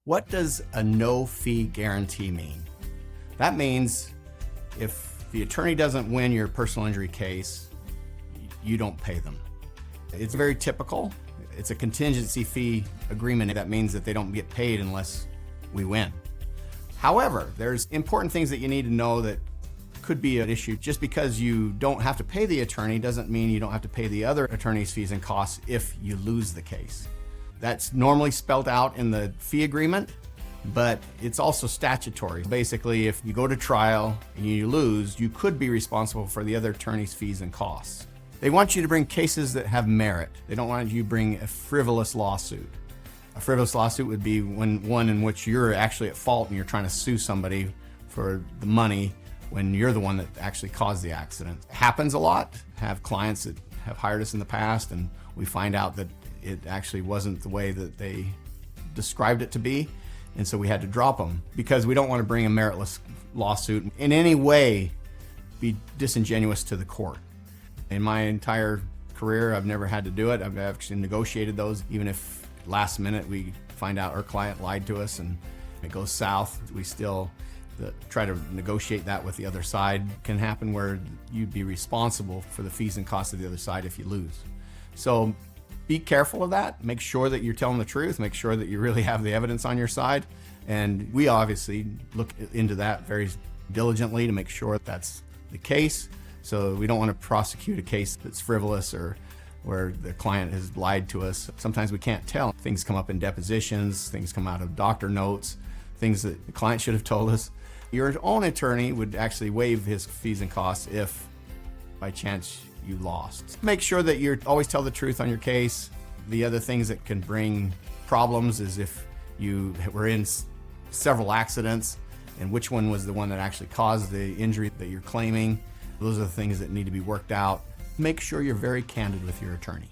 What does a no-fee guarantee mean? That means if the attorney doesn't win your personal injury case, you don't pay them. It's very typical. It's a contingency fee agreement. That means that they don't get paid unless we win. However, there's important things that you need to know that could be an issue. Just because you don't have to pay the attorney doesn't mean you don't have to pay the other attorney's fees and costs if you lose the case. That's normally spelled out in the fee agreement, but it's also statutory. Basically, if you go to trial and you lose, you could be responsible for the other attorney's fees and costs. They want you to bring cases that have merit. They don't want you to bring a frivolous lawsuit. A frivolous lawsuit would be one in which you're actually at fault and you're trying to sue somebody for the money when you're the one that actually caused the accident. It happens a lot. Have clients that have hired us in the past and we find out that it actually wasn't the way that they described it to be, and so we had to drop them because we don't want to bring a meritless lawsuit in any way be disingenuous to the court. In my entire career, I've never had to do it. I've actually negotiated those, even if last minute we find out our client lied to us and it goes south, we still try to negotiate that with the other side. It can happen where you'd be responsible for the fees and costs of the other side if you lose. So be careful of that. Make sure that you're telling the truth. Make sure that you really have the evidence on your side. And we obviously look into that very diligently to make sure that's the case. So we don't want to prosecute a case that's frivolous or where the client has lied to us. Sometimes we can't tell. Things come up in depositions, things come out of doctor notes, things that the client should have told us. Your own attorney would actually waive his fees and costs if by chance you lost. Make sure that you always tell the truth on your case. The other things that can bring problems is if you were in several accidents and which one was the one that actually caused the injury that you're claiming. Those are the things that need to be worked out. Make sure you're very candid with your attorney.